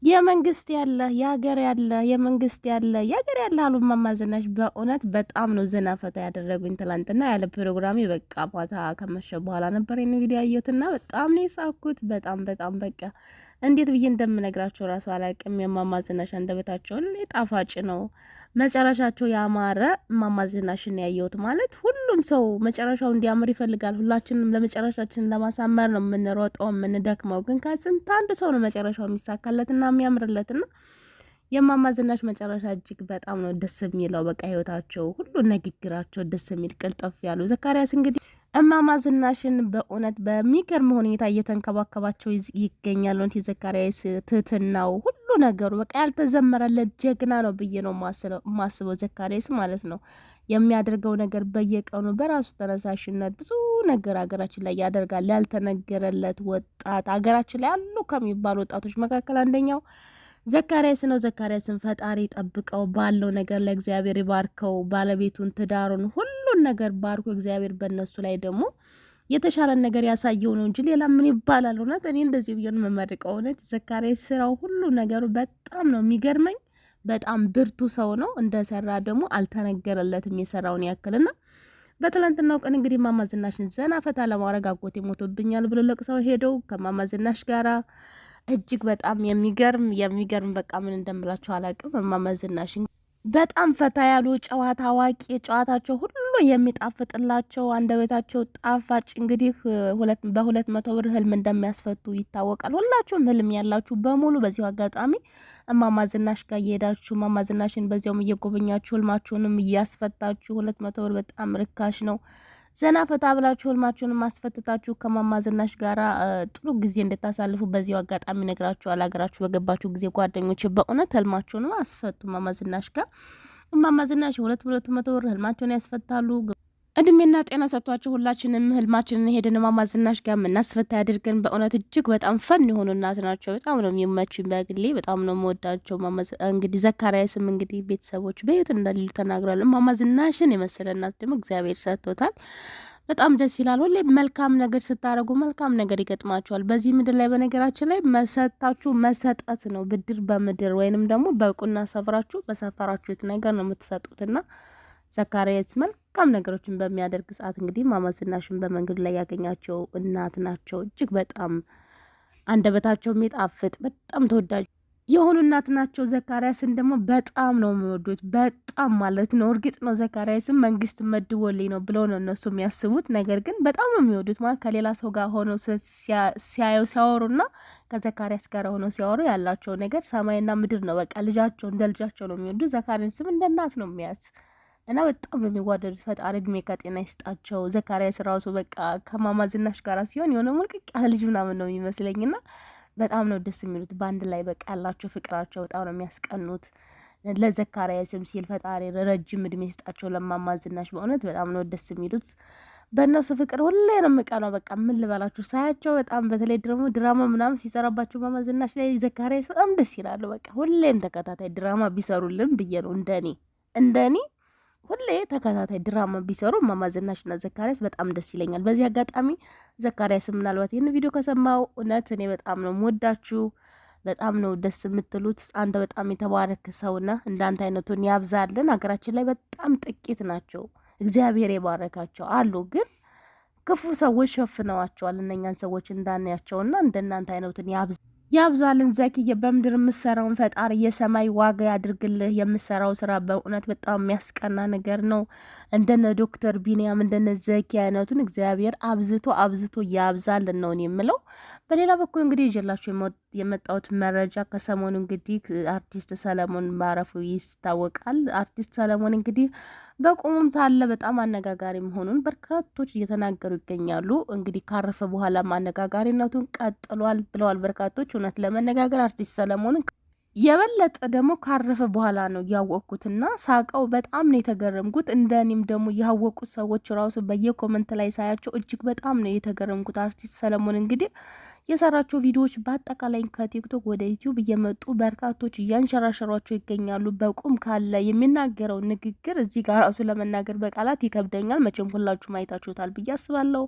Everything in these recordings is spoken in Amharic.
የመንግስት ያለ የሀገር ያለ የመንግስት ያለ የሀገር ያለ አሉ እማማ ዝናሽ በእውነት በጣም ነው ዘና ፈታ ያደረጉኝ። ትላንትና ያለ ፕሮግራሜ በቃ ማታ ከመሸ በኋላ ነበር ይሄን ቪዲዮ ያየሁትና በጣም ነው የሳኩት። በጣም በቃ እንዴት ብዬ እንደምነግራቸው ራሱ አላውቅም። የእማማ ዝናሽ አንደበታቸው ጣፋጭ ነው፣ መጨረሻቸው ያማረ እማማ ዝናሽን ያየሁት ማለት ሁሉም ሰው መጨረሻው እንዲያምር ይፈልጋል። ሁላችንም ለመጨረሻችን ለማሳመር ነው የምንሮጠው የምንደክመው፣ ግን ከስንት አንድ ሰው ነው መጨረሻው የሚሳካለትና የሚያምርለትና የእማማ ዝናሽ መጨረሻ እጅግ በጣም ነው ደስ የሚለው። በቃ ህይወታቸው ሁሉ ንግግራቸው ደስ የሚል ቅልጥፍ ያሉ ዘካሪያስ እንግዲህ እማማ ዝናሽን በእውነት በሚገርም ሁኔታ እየተንከባከባቸው ይገኛሉ። የዘካሪያስ ትህትናው ሁሉ ነገሩ በቃ ያልተዘመረለት ጀግና ነው ብዬ ነው ማስበው። ዘካሪያስ ማለት ነው የሚያደርገው ነገር በየቀኑ በራሱ ተነሳሽነት ብዙ ነገር ሀገራችን ላይ ያደርጋል። ያልተነገረለት ወጣት ሀገራችን ላይ አሉ ከሚባሉ ወጣቶች መካከል አንደኛው ዘካሪያስ ነው። ዘካሪያስን ፈጣሪ ጠብቀው ባለው ነገር ለእግዚአብሔር ይባርከው። ባለቤቱን፣ ትዳሩን፣ ሁሉን ነገር ባርኮ እግዚአብሔር በእነሱ ላይ ደግሞ የተሻለን ነገር ያሳየው ነው እንጂ ሌላ ምን ይባላል? እውነት እኔ እንደዚህ ብዬ ነው የምመርቀው። እውነት ዘካሪያስ ስራው ሁሉ ነገሩ በጣም ነው የሚገርመኝ። በጣም ብርቱ ሰው ነው። እንደሰራ ደግሞ አልተነገረለትም የሰራውን ያክልና በትላንትናው ቀን እንግዲህ እማማ ዝናሽን ዘና ፈታ ለማድረግ አጎቴ ሞቶብኛል ብሎ ለቅሰው ሄደው ከእማማ ዝናሽ ጋራ እጅግ በጣም የሚገርም በቃ ምን እንደምላቸው አላውቅም። እማማ ዝናሽ በጣም ፈታ ያሉ ጨዋታ አዋቂ፣ ጨዋታቸው ሁሉ የሚጣፍጥላቸው አንደበታቸው ጣፋጭ። እንግዲህ በ200 ብር ህልም እንደሚያስፈቱ ይታወቃል። ሁላችሁም ህልም ያላችሁ በሙሉ በዚሁ አጋጣሚ እማማ ዝናሽ ጋር እየሄዳችሁ እማማ ዝናሽን በዚያውም እየጎበኛችሁ ህልማችሁንም እያስፈታችሁ 200 ብር በጣም ርካሽ ነው። ዘና ፈታ ብላችሁ ህልማችሁን ማስፈትታችሁ ከእማማ ዝናሽ ጋር ጥሩ ጊዜ እንድታሳልፉ በዚሁ አጋጣሚ ነግራችኋል። ሀገራችሁ በገባችሁ ጊዜ ጓደኞች በእውነት ህልማችሁን አስፈቱ እማማ ዝናሽ ጋር። እማማ ዝናሽ 200 ብር ህልማቸውን ያስፈታሉ። እድሜና ጤና ሰጥቷቸው ሁላችንም ህልማችንን ሄደን እማማ ዝናሽ ጋር የምናስፈታ ያድርገን። በእውነት እጅግ በጣም ፈን የሆኑ እናት ናቸው። በጣም ነው የሚመቹኝ። በግሌ በጣም ነው የምወዳቸው። እንግዲህ ዘካሪያስም እንግዲህ ቤተሰቦች በየት እንደሌሉ ተናግሯል። እማማ ዝናሽን የመሰለ እናት ደግሞ እግዚአብሔር ሰጥቶታል። በጣም ደስ ይላል። ሁሌ መልካም ነገር ስታደርጉ መልካም ነገር ይገጥማቸዋል። በዚህ ምድር ላይ በነገራችን ላይ መሰጣችሁ መሰጠት ነው። ብድር በምድር ወይንም ደግሞ በቁና ሰፍራችሁ በሰፈራችሁት ነገር ነው የምትሰጡትና ዘካሪያስ መልካም ነገሮችን በሚያደርግ ሰዓት እንግዲህ እማማ ዝናሽን በመንገዱ ላይ ያገኛቸው እናት ናቸው። እጅግ በጣም አንደበታቸው የሚጣፍጥ በጣም ተወዳጅ የሆኑ እናት ናቸው። ዘካሪያስን ደግሞ በጣም ነው የሚወዱት፣ በጣም ማለት ነው። እርግጥ ነው ዘካሪያስን መንግስት መድቦልኝ ነው ብለው ነው እነሱ የሚያስቡት። ነገር ግን በጣም ነው የሚወዱት ማለት ከሌላ ሰው ጋር ሆነው ሲያወሩና ከዘካሪያስ ጋር ሆነው ሲያወሩ ያላቸው ነገር ሰማይና ምድር ነው። በቃ ልጃቸው እንደ ልጃቸው ነው የሚወዱት። ዘካሪያስም እንደ እናት ነው የሚያዝ እና በጣም ነው የሚዋደዱት። ፈጣሪ እድሜ ከጤና ይስጣቸው። ዘካሪያስ ራሱ በቃ ከእማማ ዝናሽ ጋር ሲሆን የሆነ ሙልቅቅ ያለ ልጅ ምናምን ነው የሚመስለኝና በጣም ነው ደስ የሚሉት። በአንድ ላይ በቃ ያላቸው ፍቅራቸው በጣም ነው የሚያስቀኑት። ለዘካሪያስም ሲል ፈጣሪ ረጅም እድሜ ይስጣቸው ለእማማ ዝናሽ። በእውነት በጣም ነው ደስ የሚሉት። በእነሱ ፍቅር ሁሌ ነው የምቀናው። በቃ ምን ልበላችሁ ሳያቸው በጣም በተለይ ደግሞ ድራማ ምናምን ሲሰራባቸው እማማ ዝናሽ ላይ ዘካሪያስ በጣም ደስ ይላሉ። በቃ ሁሌም ተከታታይ ድራማ ቢሰሩልን ብዬ ነው እንደኔ ሁሌ ተከታታይ ድራማ ቢሰሩ እማማ ዝናሽና ዘካሪያስ በጣም ደስ ይለኛል። በዚህ አጋጣሚ ዘካሪያስ ምናልባት ይህን ቪዲዮ ከሰማው እውነት እኔ በጣም ነው የምወዳችሁ፣ በጣም ነው ደስ የምትሉት። አንተ በጣም የተባረክ ሰውና እንዳንተ አይነቱን ያብዛልን። ሀገራችን ላይ በጣም ጥቂት ናቸው እግዚአብሔር የባረካቸው አሉ፣ ግን ክፉ ሰዎች ሸፍነዋቸዋል። እነኛን ሰዎች እንዳናያቸውና እንደናንተ አይነቱን ያብዛልን። ዘኪዬ በምድር የምሰራውን ፈጣሪ የሰማይ ዋጋ ያድርግልህ። የምሰራው ስራ በእውነት በጣም የሚያስቀና ነገር ነው። እንደነ ዶክተር ቢኒያም እንደነ ዘኪ አይነቱን እግዚአብሔር አብዝቶ ያብዛልን ነው የምለው። በሌላ በኩል እንግዲህ ይዤላችሁ የመጣሁት መረጃ ከሰሞኑ እንግዲህ አርቲስት ሰለሞን ማረፉ ይታወቃል። አርቲስት ሰለሞን እንግዲህ በቁሙም ታለ በጣም አነጋጋሪ መሆኑን በርካቶች እየተናገሩ ይገኛሉ። እንግዲህ ካረፈ በኋላ አነጋጋሪነቱን ቀጥሏል ብለዋል በርካቶች። እውነት ለመነጋገር አርቲስት ሰለሞንን የበለጠ ደግሞ ካረፈ በኋላ ነው ያወቅኩትና ሳቀው በጣም ነው የተገረምኩት። እንደኔም ደግሞ ያወቁት ሰዎች ራሱ በየኮመንት ላይ ሳያቸው እጅግ በጣም ነው የተገረምኩት። አርቲስት ሰለሞን እንግዲህ የሰራቸው ቪዲዮዎች በአጠቃላይ ከቲክቶክ ወደ ዩቲዩብ እየመጡ በርካቶች እያንሸራሸሯቸው ይገኛሉ። በቁም ካለ የሚናገረው ንግግር እዚህ ጋር ራሱ ለመናገር በቃላት ይከብደኛል። መቼም ሁላችሁም አይታችሁታል ብዬ አስባለሁ።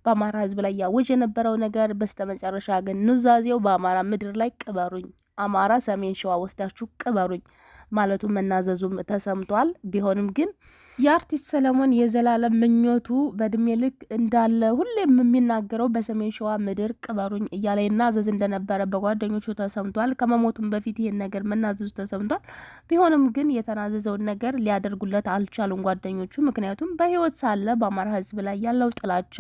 በአማራ ሕዝብ ላይ ያወጅ የነበረው ነገር በስተመጨረሻ ግን ኑዛዜው በአማራ ምድር ላይ ቅበሩኝ አማራ ሰሜን ሸዋ ወስዳችሁ ቅበሩኝ ማለቱ መናዘዙም ተሰምቷል። ቢሆንም ግን የአርቲስት ሰለሞን የዘላለም ምኞቱ በእድሜ ልክ እንዳለ ሁሌም የሚናገረው በሰሜን ሸዋ ምድር ቅበሩኝ እያለ ይናዘዝ እንደነበረ በጓደኞቹ ተሰምቷል። ከመሞቱም በፊት ይሄን ነገር መናዘዙ ተሰምቷል። ቢሆንም ግን የተናዘዘውን ነገር ሊያደርጉለት አልቻሉም ጓደኞቹ። ምክንያቱም በህይወት ሳለ በአማራ ህዝብ ላይ ያለው ጥላቻ፣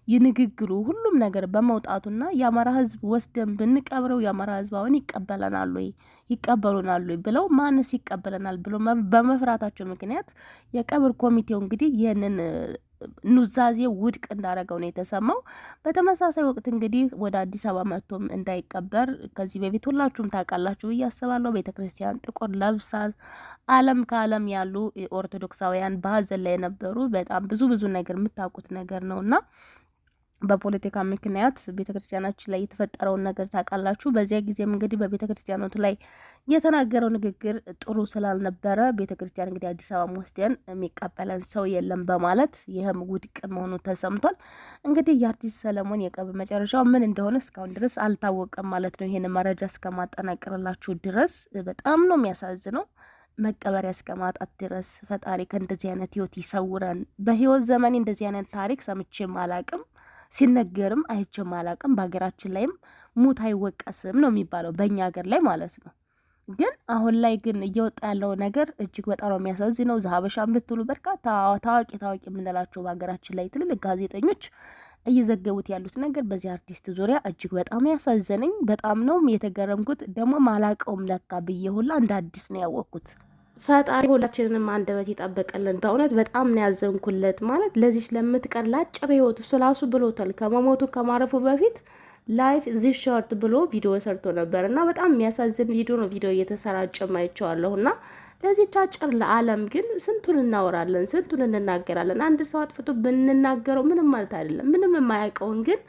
ይንግግሩ፣ ሁሉም ነገር በመውጣቱና የአማራ ህዝብ ወስደን ብንቀብረው የአማራ ህዝብ አሁን ይቀበሉናል ብለው ማንስ ይቀበለናል ብሎ በመፍራታቸው ምክንያት የቀብር ኮሚቴው እንግዲህ ይህንን ኑዛዜ ውድቅ እንዳረገው ነው የተሰማው። በተመሳሳይ ወቅት እንግዲህ ወደ አዲስ አበባ መጥቶም እንዳይቀበር ከዚህ በፊት ሁላችሁም ታውቃላችሁ ብዬ አስባለሁ። ቤተክርስቲያን ጥቁር ለብሳ ዓለም ከዓለም ያሉ ኦርቶዶክሳውያን በሀዘን ላይ የነበሩ በጣም ብዙ ነገር የምታውቁት ነገር ነውና በፖለቲካ ምክንያት ቤተክርስቲያናችን ላይ የተፈጠረውን ነገር ታውቃላችሁ። በዚያ ጊዜም እንግዲህ በቤተክርስቲያኖቱ ላይ የተናገረው ንግግር ጥሩ ስላልነበረ ቤተክርስቲያን እንግዲህ አዲስ አበባ ወስደን የሚቀበለን ሰው የለም በማለት ይህም ውድቅ መሆኑ ተሰምቷል። እንግዲህ የአርቲስት ሰለሞን የቀብር መጨረሻው ምን እንደሆነ እስካሁን ድረስ አልታወቀም ማለት ነው። ይሄን መረጃ እስከማጠናቀርላችሁ ድረስ በጣም ነው የሚያሳዝነው። መቀበሪያ እስከ ማጣት ድረስ ፈጣሪ ከእንደዚህ አይነት ህይወት ይሰውረን። በህይወት ዘመኔ እንደዚህ አይነት ታሪክ ሰምቼም አላቅም፣ ሲነገርም አይቼም አላቅም። በሀገራችን ላይም ሙት አይወቀስም ነው የሚባለው በእኛ ሀገር ላይ ማለት ነው። ግን አሁን ላይ ግን እየወጣ ያለው ነገር እጅግ በጣም ነው የሚያሳዝነው። ዛሀበሻን ብትሉ በርካታ ታዋቂ የምንላቸው በሀገራችን ላይ ትልልቅ ጋዜጠኞች እየዘገቡት ያሉት ነገር በዚህ አርቲስት ዙሪያ እጅግ በጣም ያሳዘነኝ፣ በጣም ነው የተገረምኩት። ደግሞ ማላቀውም ለካ ብዬ ሁላ እንደ አዲስ ነው ያወቅኩት። ፈጣሪ ሁላችንንም አንደበት ይጠብቅልን። በእውነት በጣም ነው ያዘንኩለት። ማለት ለዚች ለምትቀር ለአጭር ህይወቱ ስላሱ ብሎታል። ከመሞቱ ከማረፉ በፊት ላይፍ ዚስ ሾርት ብሎ ቪዲዮ ሰርቶ ነበር እና በጣም የሚያሳዝን ቪዲዮ ነው። ቪዲዮ እየተሰራጨ ማይቼዋለሁ እና ለዚች አጭር ለዓለም ግን ስንቱን እናወራለን፣ ስንቱን እንናገራለን። አንድ ሰው አጥፍቶ ብንናገረው ምንም ማለት አይደለም። ምንም የማያውቀውን ግን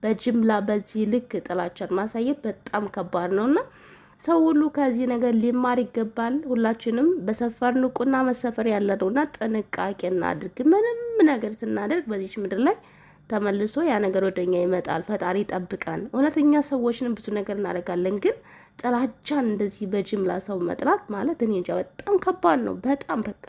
በጅምላ በዚህ ልክ ጥላቻን ማሳየት በጣም ከባድ ነውና ሰው ሁሉ ከዚህ ነገር ሊማር ይገባል። ሁላችንም በሰፈር ንቁና መሰፈር ያለ ነውና ጥንቃቄ እናድርግ። ምንም ነገር ስናደርግ በዚች ምድር ላይ ተመልሶ ያ ነገር ወደኛ ይመጣል። ፈጣሪ ጠብቀን። እውነተኛ ሰዎችን ብዙ ነገር እናደርጋለን፣ ግን ጥላቻን እንደዚህ በጅምላ ሰው መጥላት ማለት እኔ እንጃ በጣም ከባድ ነው። በጣም በቃ